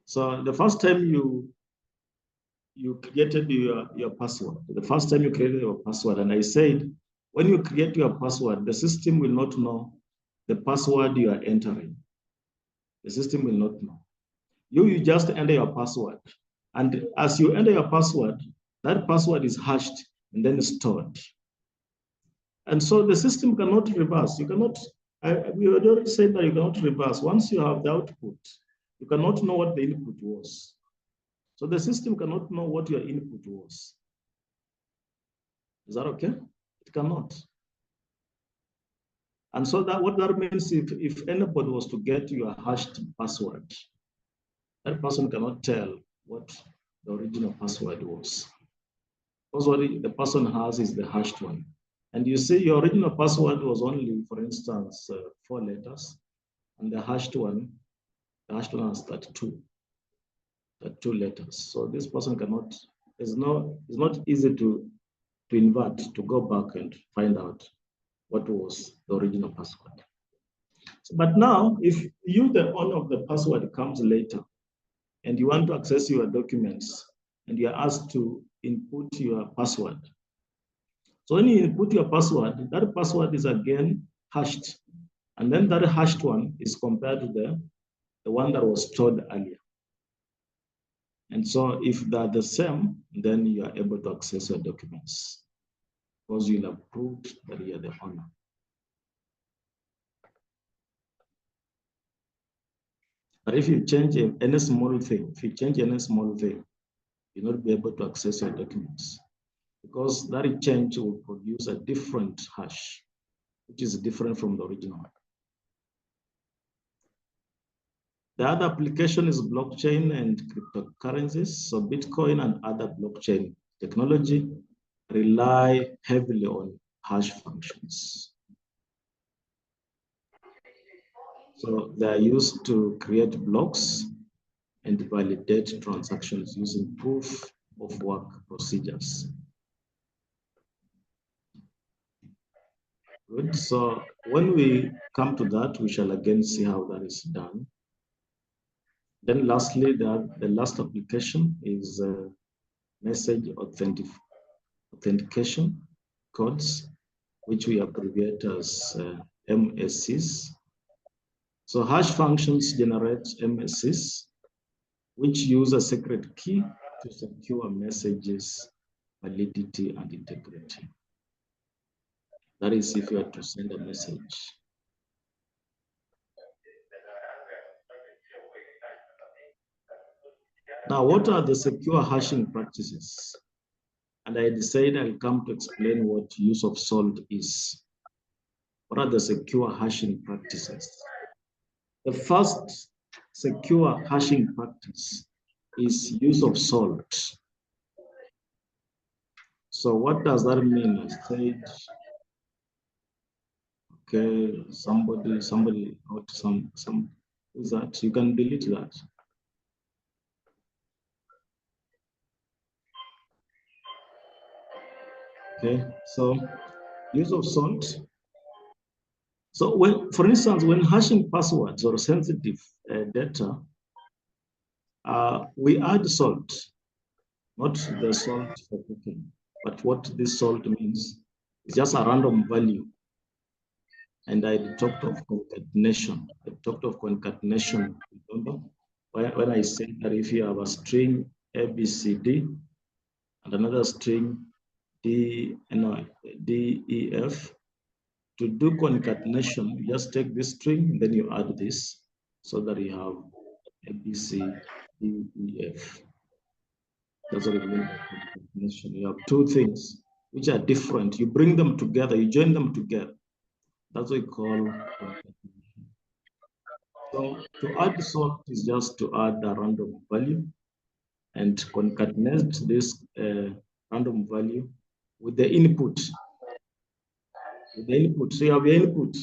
So the first time you created your password, the first time you created your password, and I said, when you create your password, the system will not know the password you are entering. The system will not know. You just enter your password. And as you enter your password, that password is hashed and then stored. And so the system cannot reverse. You cannot, we already said that you cannot reverse. Once you have the output, you cannot know what the input was. So the system cannot know what your input was. Is that okay? It cannot. And so that what that means, if anybody was to get your hashed password, that person cannot tell what the original password was. Because what the person has is the hashed one. And you see your original password was only, for instance, 4 letters, and the hashed one has 32 letters. So this person cannot, it's not easy to invert, to go back and find out what was the original password. So, but now, if you, the owner of the password, comes later, and you want to access your documents, and you are asked to input your password. So when you input your password, that password is again hashed. And then that hashed one is compared to the one that was stored earlier. And so if they're the same, then you are able to access your documents. because you'll have proved that you're the owner. But if you change any small thing, you'll not be able to access your documents because that change will produce a different hash, which is different from the original one. The other application is blockchain and cryptocurrencies. So Bitcoin and other blockchain technology rely heavily on hash functions. So they are used to create blocks and validate transactions using proof of work procedures. Good. So when we come to that, we shall again see how that is done. Then lastly, the last application is message authentication codes, which we abbreviate as MSCs. So hash functions generate MSCs, which use a secret key to secure messages, validity, and integrity. That is if you are to send a message. Now, what are the secure hashing practices? And I decided I'll come to explain what use of salt is. What are the secure hashing practices? The first secure hashing practice is use of salt. So what does that mean? I said, okay, somebody wrote some is that you can delete that. Okay, so use of salt. So when, for instance, when hashing passwords or sensitive data, we add salt, not the salt for cooking, but what this salt means is just a random value. And I talked of concatenation. Remember? When I said that if you have a string ABCD and another string DEF, to do concatenation, you just take this string, then you add this, so that you have ABCDEF. That's what it means by concatenation. You have two things which are different. You bring them together, you join them together. That's what we call concatenation. So to add sort is just to add a random value and concatenate this random value with the input. So you have your input,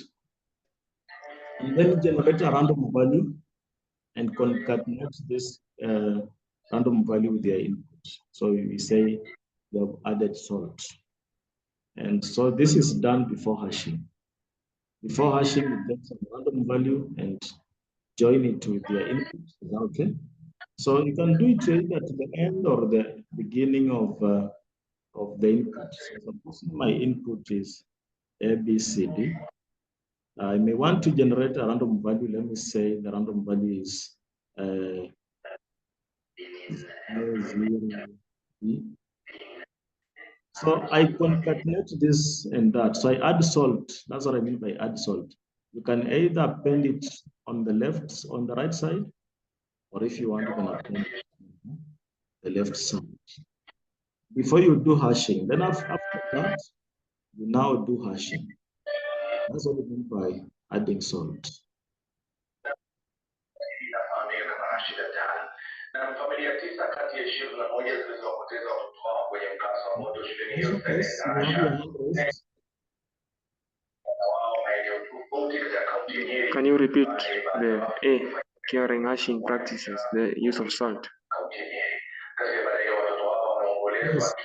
and then generate a random value and concatenate this random value with your input. So we say you have added salt. And so this is done before hashing. Before hashing, you get some random value and join it with your input. Is that okay? So you can do it either at the end or the beginning of the input. So suppose my input is ABCD. I may want to generate a random value. Let me say the random value is 0, B. So I concatenate this and that. So I add salt. That's what I mean by add salt. You can either append it on the left, on the right side, or if you want, you can append it on the left side. Before you do hashing, then after that, you now do hashing. That's what I mean by adding salt. Yes, you have your hand raised. Can you repeat the curing hashing practices, the use of salt? Yes, I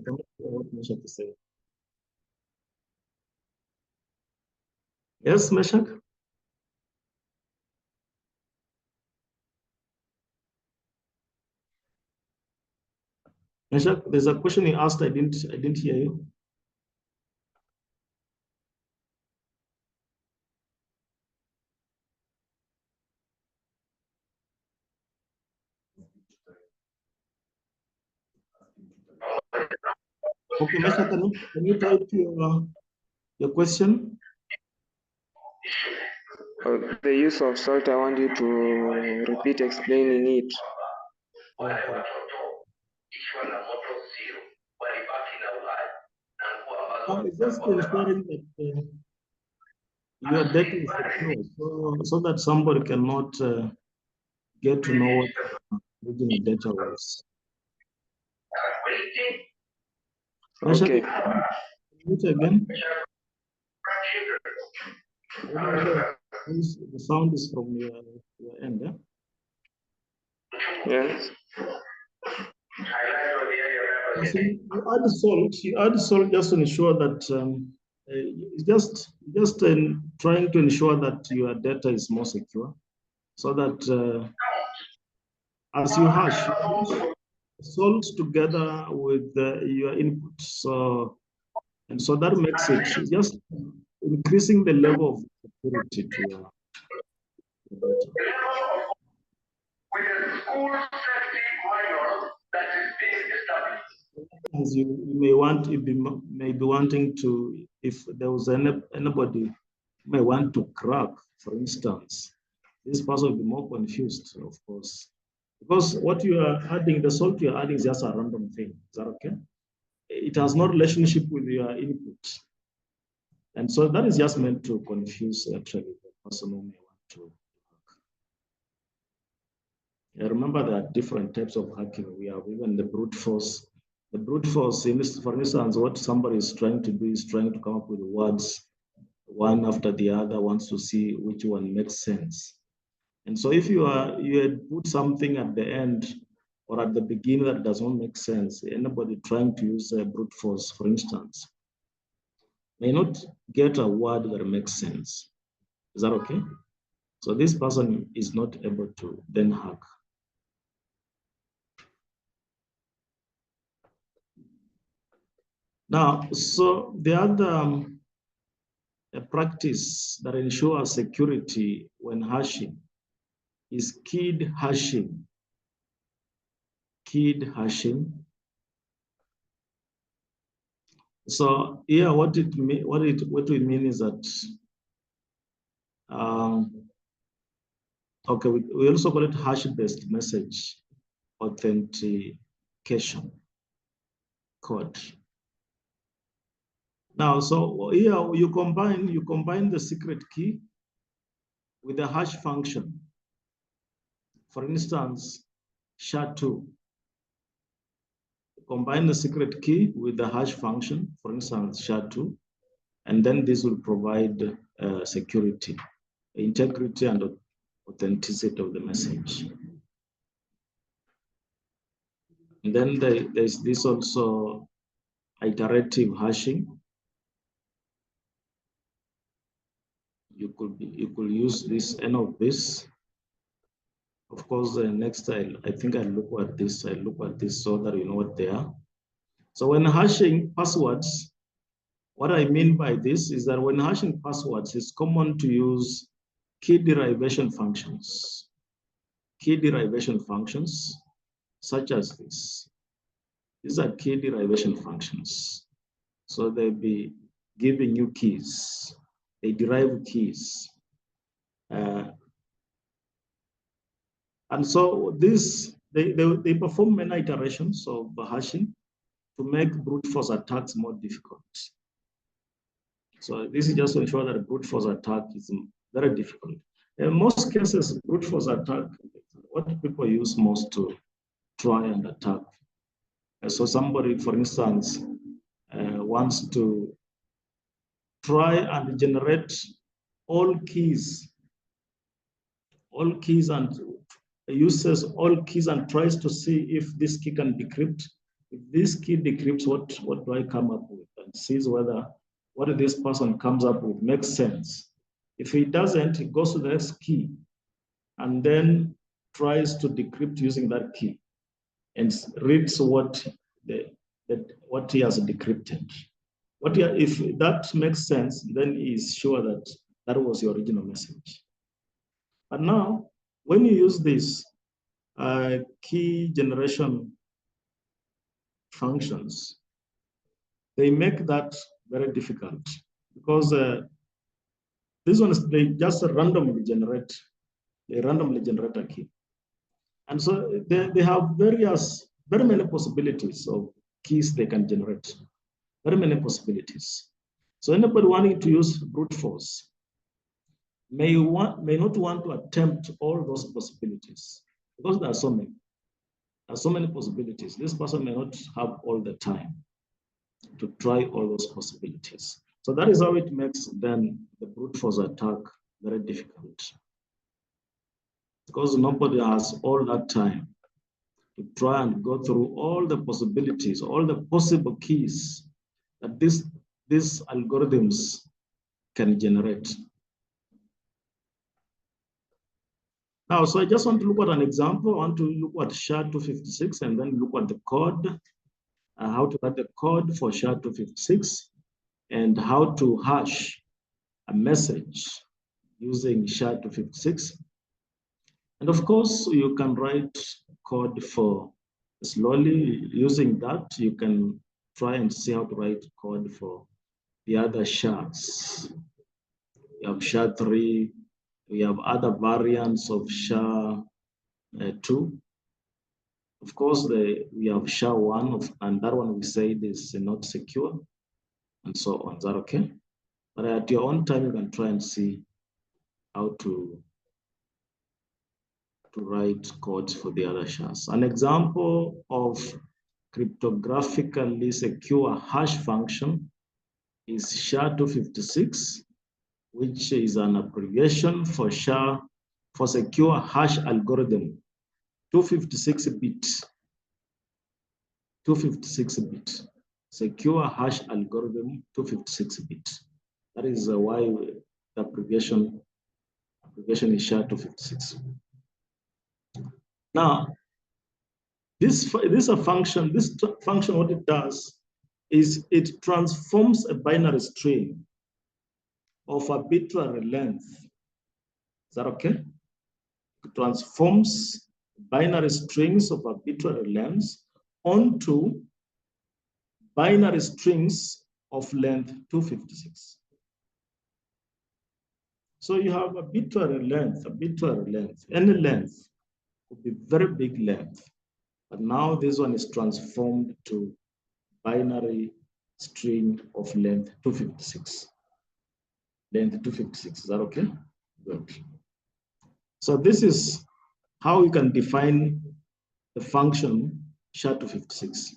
don't know what Meshach to say. Yes, Meshach? Meshach, there's a question he asked, I didn't hear you. Okay, Mesha, can you type your question? The use of salt, I want you to repeat explaining it. Okay. It's just ensuring that your data is secure, so that somebody cannot get to know what the data was. Okay. Mute again. The sound is from your end, yeah? Yes. So you add salt just to ensure that just trying to ensure that your data is more secure, so that as you hash salt together with your input, so that makes it just increasing the level of security to your data. As you may want, you may be wanting to, if there was anybody may want to crack, for instance, this person will be more confused, of course, because what you are adding, the salt you are adding is just a random thing. Is that okay? It has no relationship with your input. And so that is just meant to confuse actually the person who may want to hack. Remember, there are different types of hacking. We have even the brute force. The brute force, for instance, what somebody is trying to do is trying to come up with words one after the other, wants to see which one makes sense. And so if you had put something at the end or at the beginning that does not make sense, anybody trying to use a brute force, for instance, may not get a word that makes sense. Is that okay? So this person is not able to then hack. Now, so the other practice that ensures security when hashing is keyed hashing. Keyed hashing. So here, what we mean is that okay, we also call it hash-based message authentication code. Now, so here you combine the secret key with the hash function. For instance, SHA-2. Combine the secret key with the hash function, for instance, SHA-2, and then this will provide security, integrity, and authenticity of the message. And then there's this also iterative hashing. You could use any of this. Of course, next I think I'll look at this. I'll look at this so that you know what they are. So when hashing passwords, what I mean by this is that when hashing passwords, it's common to use key derivation functions. Key derivation functions such as this. These are key derivation functions. So they'll be giving you keys. They derive keys. And so they perform many iterations of hashing to make brute force attacks more difficult. So this is just to ensure that brute force attack is very difficult. In most cases, brute force attack, what people use most to try and attack. So somebody, for instance, wants to try and generate all keys and uses all keys and tries to see if this key can decrypt. If this key decrypts, what do I come up with? And sees whether what this person comes up with makes sense. If he doesn't, he goes to the next key and then tries to decrypt using that key and reads what he has decrypted. If that makes sense, then he is sure that that was the original message. But now, when you use this key generation functions, they make that very difficult because these ones, they just randomly generate a key. And so they have very many possibilities of keys they can generate, very many possibilities. So anybody wanting to use brute force may not want to attempt all those possibilities because there are so many. There are so many possibilities. This person may not have all the time to try all those possibilities. So that is how it makes then the brute force attack very difficult. Because nobody has all that time to try and go through all the possibilities, all the possible keys that these algorithms can generate. Now, so I just want to look at an example. I want to look at SHA-256 and then look at the code, how to write the code for SHA-256 and how to hash a message using SHA-256. And of course, you can write code for slowly. Using that, you can try and see how to write code for the other SHAs. You have SHA-3, we have other variants of SHA-2. Of course, we have SHA-1, and that one we say is not secure, and so on. Is that okay? But at your own time, you can try and see how to write code for the other SHAs. An example of cryptographically secure hash function is SHA-256, which is an abbreviation for secure hash algorithm, 256-bit, 256-bit, secure hash algorithm, 256-bit. That is why the abbreviation is SHA-256. Now, this function, what it does is it transforms a binary string of arbitrary length. Is that okay? It transforms binary strings of arbitrary lengths onto binary strings of length 256. So you have arbitrary length, any length could be very big length. But now this one is transformed to binary string of length 256. Length 256, is that okay? Good. So this is how you can define the function SHA-256.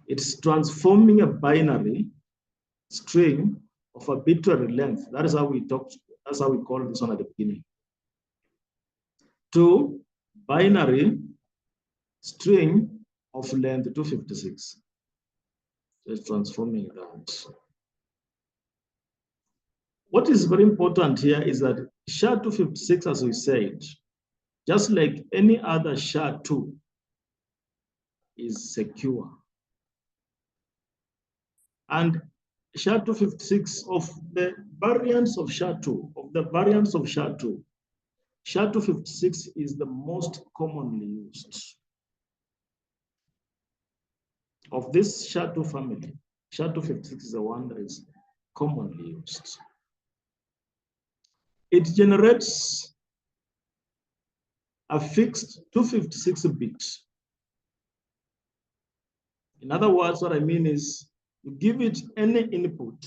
It's transforming a binary string of arbitrary length. That is how we talked, that's how we called this one at the beginning. To binary string of length 256. So it's transforming that. What is very important here is that SHA-256, as we said, just like any other SHA-2, is secure. And SHA-256, of the variants of SHA-2, SHA-256 is the most commonly used. Of this SHA-2 family, SHA-256 is the one that is commonly used. It generates a fixed 256-bit. In other words, what I mean is you give it any input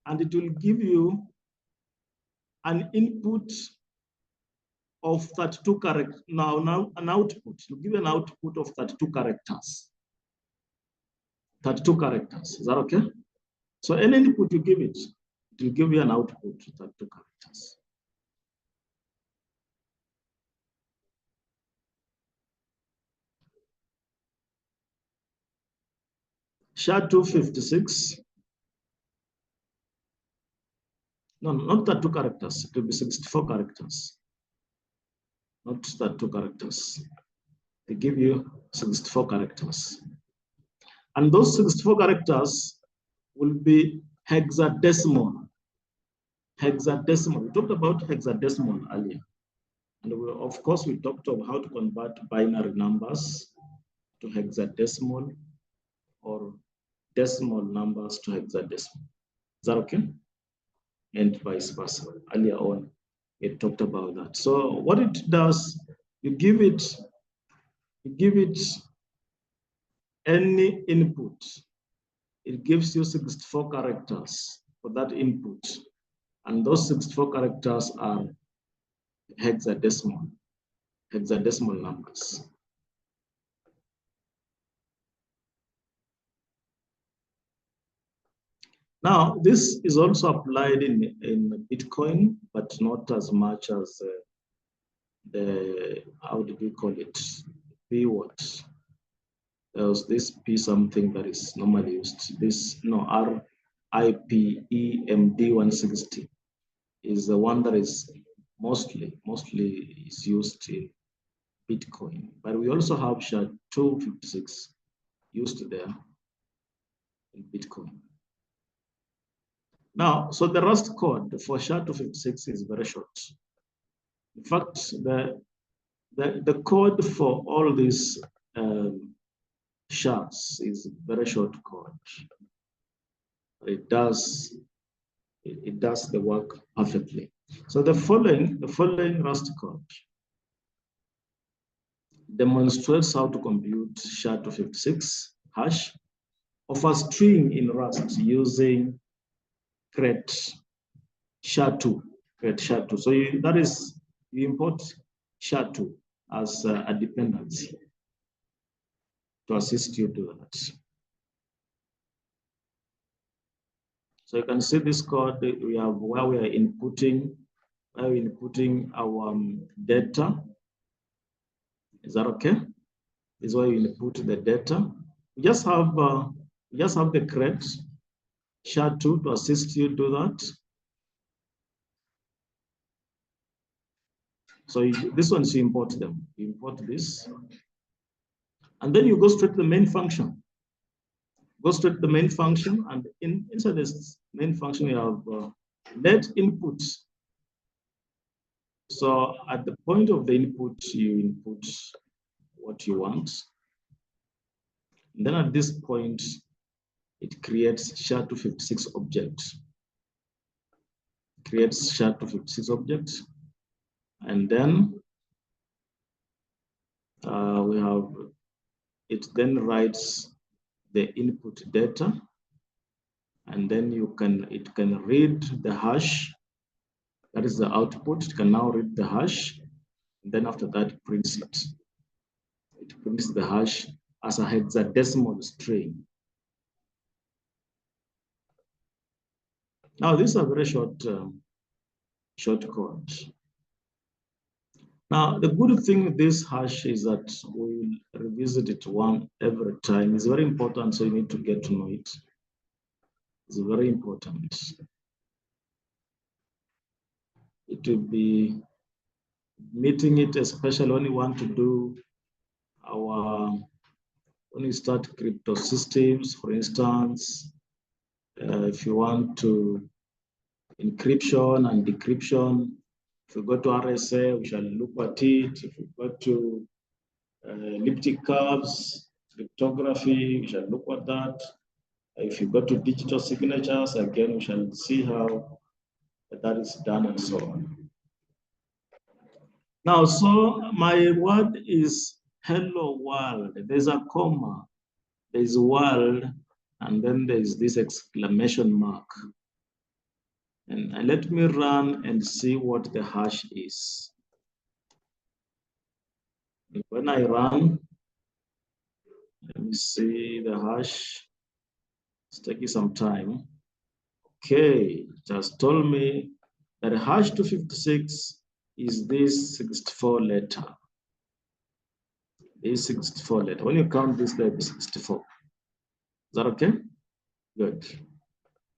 and it will give you an input of 32 characters. Now an output. It will give you an output of 32 characters. 32 characters. Is that okay? So any input you give it, it will give you an output of 32 characters. SHA-256. No, not 32 characters. It will be 64 characters. Not 32 characters. They give you 64 characters. And those 64 characters will be hexadecimal. Hexadecimal. We talked about hexadecimal earlier. And of course, we talked about how to convert binary numbers to hexadecimal or decimal numbers to hexadecimal. Is that okay? And vice versa. Earlier on, it talked about that. So what it does, you give it any input. It gives you 64 characters for that input. And those 64 characters are hexadecimal numbers. Now, this is also applied in Bitcoin, but not as much as how do we call it? P what? There's this P something that is normally used. This, no, RIPEMD 160 is the one that is mostly is used in Bitcoin. But we also have SHA-256 used there in Bitcoin. Now, so the Rust code for SHA-256 is very short. In fact, the code for all these SHAs is very short code. It does the work perfectly. So the following Rust code demonstrates how to compute SHA-256 hash of a string in Rust using create SHA-2. So you import SHA-2 as a dependency to assist you do that. So you can see this code we have where we are inputting our data. Is that okay? This is where you input the data. We just have the create SHA-2 to assist you do that. So this one, you import them. You import this. And then you go straight to the main function. Go straight to the main function, and inside this main function, you have let input. So at the point of the input, you input what you want. And then at this point, it creates SHA-256 object. Creates SHA-256 object. And then we have, it then writes the input data, and then it can read the hash. That is the output. It can now read the hash, and then after that it prints it. It prints the hash as a hexadecimal string. Now these are very short code. Now the good thing with this hash is that we will revisit it every time. It's very important, so you need to get to know it. It's very important. It will be meeting it, especially when you want to do when you start crypto systems, for instance, if you want to encryption and decryption. If you go to RSA, we shall look at it. If you go to elliptic curves, cryptography, we shall look at that. If you go to digital signatures, again, we shall see how that is done and so on. Now, so my word is hello world. There's a comma, there's world, and then there's this exclamation mark. And let me run and see what the hash is. When I run, let me see the hash. It's taking some time. Okay, it has told me that hash 256 is this 64 letter. This 64 letter. When you count this, there will be 64. Is that okay? Good.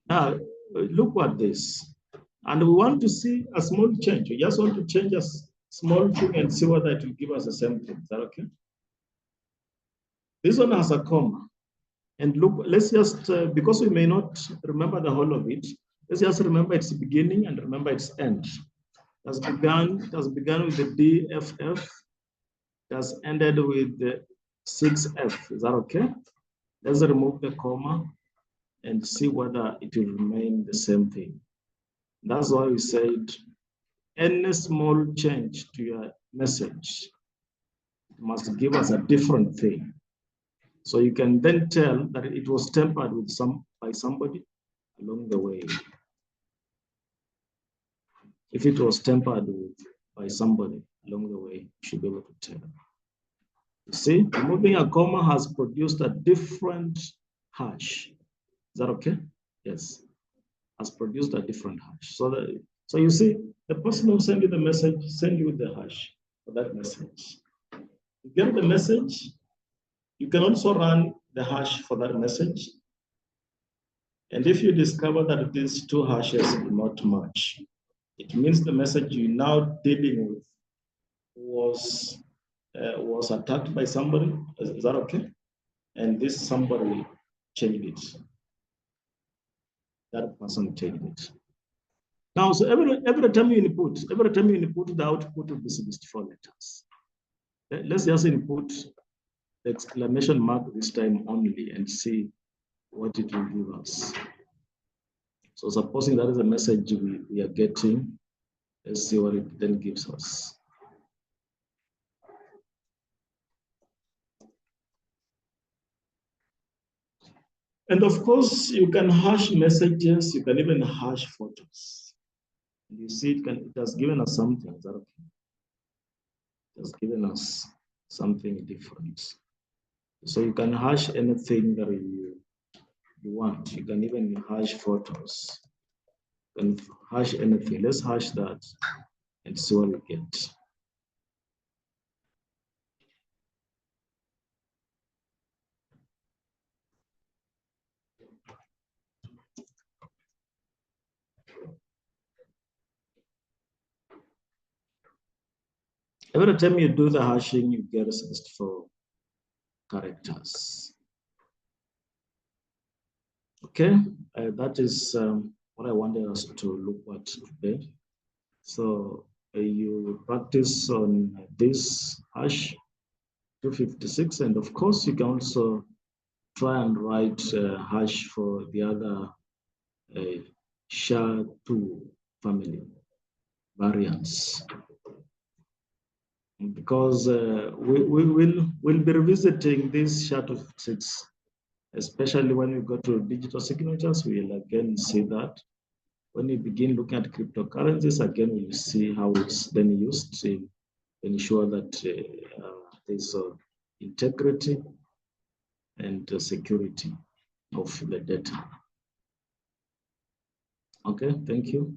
Now, look at this. And we want to see a small change. We just want to change a small thing and see whether it will give us the same thing. Is that okay? This one has a comma. And look, let's just, because we may not remember the whole of it, let's just remember its beginning and remember its end. It has begun with the DFF. It has ended with the 6F. Is that okay? Let's remove the comma and see whether it will remain the same thing. That's why we said any small change to your message must give us a different thing. So you can then tell that it was tempered with by somebody along the way. If it was tempered with by somebody along the way, you should be able to tell. You see, removing a comma has produced a different hash. Is that okay? Yes, has produced a different hash. So you see, the person who sent you the message, send you the hash for that message. You get the message, you can also run the hash for that message. And if you discover that these two hashes do not match, it means the message you're now dealing with was attacked by somebody. Is that okay? And this somebody changed it. That person changed it. Now, so every time you input the output of the 64 letters. Let's just input the exclamation mark this time only and see what it will give us. So supposing that is a message we are getting, let's see what it then gives us. And of course, you can hash messages, you can even hash photos. And you see, it has given us something. Is that okay? It has given us something different. So you can hash anything that you want. You can even hash photos. You can hash anything. Let's hash that and see what we get. Every time you do the hashing, you get 64 characters. Okay, that is what I wanted us to look at today. So you practice on this hash 256, and of course you can also try and write hash for the other SHA-2 family variants. Because we'll be revisiting this SHA-256, especially when we go to digital signatures. We'll again see that. When we begin looking at cryptocurrencies, again, we'll see how it's then used to ensure that there's integrity and security of the data. Okay, thank you.